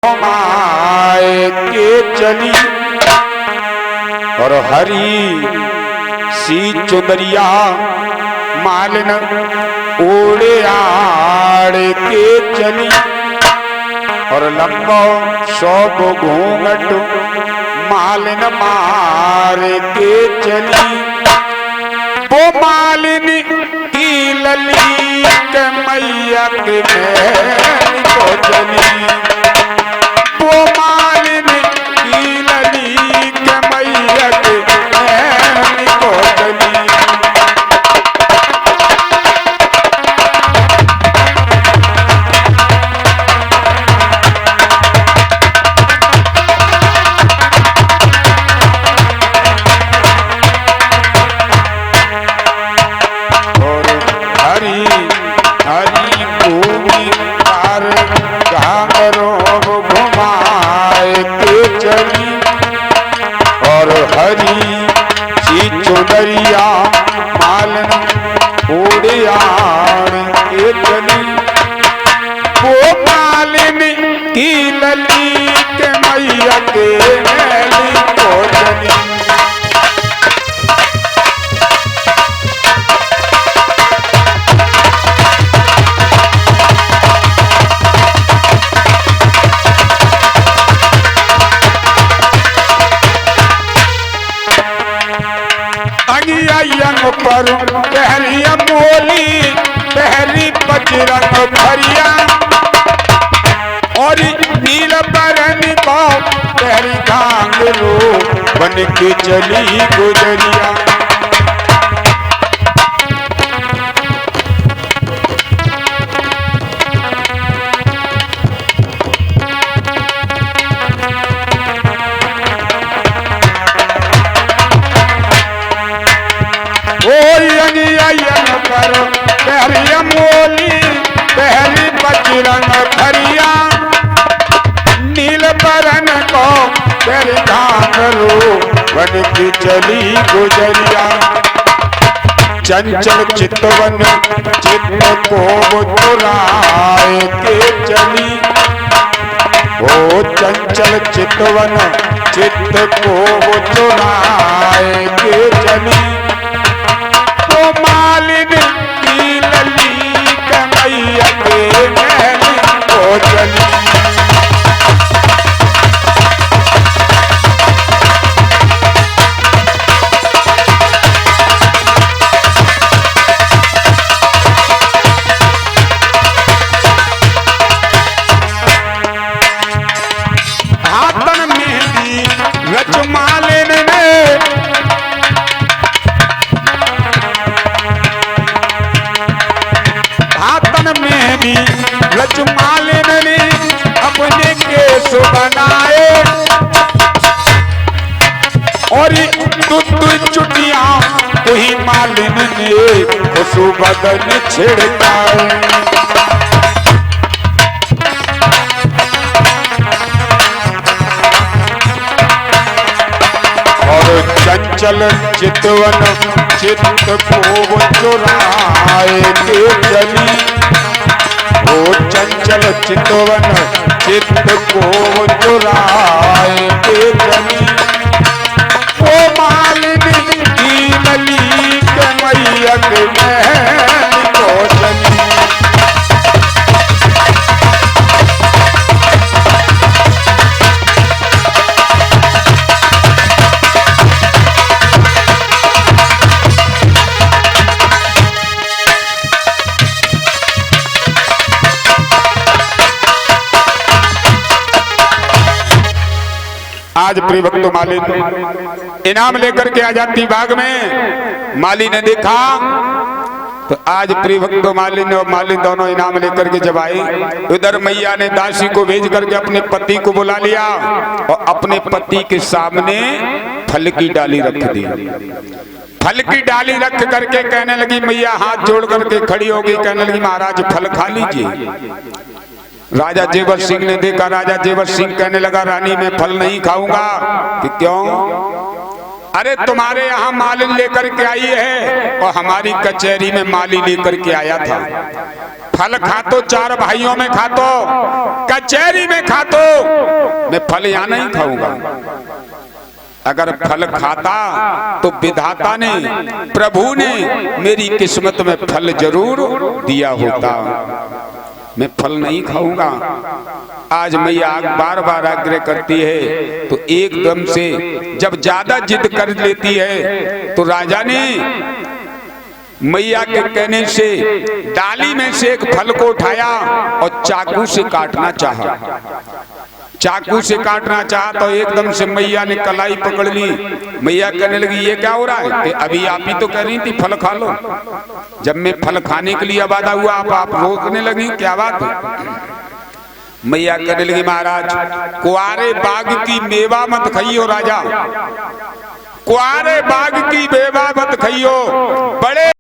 माए के चली और हरी सी चुनरिया मालिन ओढ़े आड़ के चली और लंबो शोभ घूंघट मालिन मार के चली। वो मालिन की लली के मैया के महल को चली। वो मालिन की लली के मैया के महल को चली। चुनरिया मालन ओढ़ियाण के चली। वो मालिन की लली के मैया के महल को चली। अंग पर पहरिया मोली पहरी बजरंग भरिया और नील बरन को पहरी घांगरो बन के चली गुजरिया। पहरिया मोली पहली बजरंग भरिया नील बरन को पहरी घांगरो बन की चली गुजरिया। चंचल चितवन चित्त को चुराए के चली। ओ चंचल चितवन चित्त को चुराए के चली। तो मालिन की लली के मैया के महल को चली। हाथन मेहंदी रच मालिन ने मेहंदी रच मालिन ने अपने केस बनाए और दूध चुटिया वही मालिन ने खुशबू बदन छिड़काए। और चंचल चितवन चित्त को चुराए के चली। वो चंचल चितवन चित्त को चुराए के चली। वो मालिन की लली के मैया के महल को चली। आज प्रिय भक्तों मालिन इनाम लेकर के आ जाती बाग में। माली ने देखा तो आज प्रिय भक्तों मालिन और मालिन दोनों इनाम लेकर के जब आई, उधर मैया ने दासी को भेज करके अपने पति को बुला लिया और अपने पति के सामने फल की डाली रख दी। फल की डाली रख करके कहने लगी, मैया हाथ जोड़ करके खड़ी हो गई, कहने लगी महाराज फल खा लीजिए। राजा जेवर सिंह ने देखा, राजा जेवर सिंह कहने लगा, रानी मैं फल नहीं खाऊंगा। कि क्यों? अरे तुम्हारे यहाँ मालिन लेकर के आई है और हमारी कचहरी में माली लेकर के आया था। फल खातो, 4 भाइयों में खातो, कचहरी में खातो, मैं फल यहाँ नहीं खाऊंगा। अगर फल खाता तो विधाता ने, प्रभु ने मेरी किस्मत में फल जरूर दिया होता। मैं फल नहीं खाऊंगा। आज मैया बार बार आग्रह करती है तो एकदम से जब ज्यादा जिद कर लेती है तो राजा ने मैया के कहने से डाली में से एक फल को उठाया और चाकू से काटना चाहा। चाकू से काटना चाहा तो एकदम से मैया ने कलाई पकड़ ली। मैया कहने लगी ये क्या हो रहा है? कि अभी आप ही तो कह रही थी फल खा लो। जब मैं फल खाने के लिए वादा हुआ आप रोकने लगी, क्या बात है? मैया कहने लगी महाराज कुआरे बाग की मेवा मत खाइयो राजा, कुआरे बाग की मेवा मत खाइयो, बड़े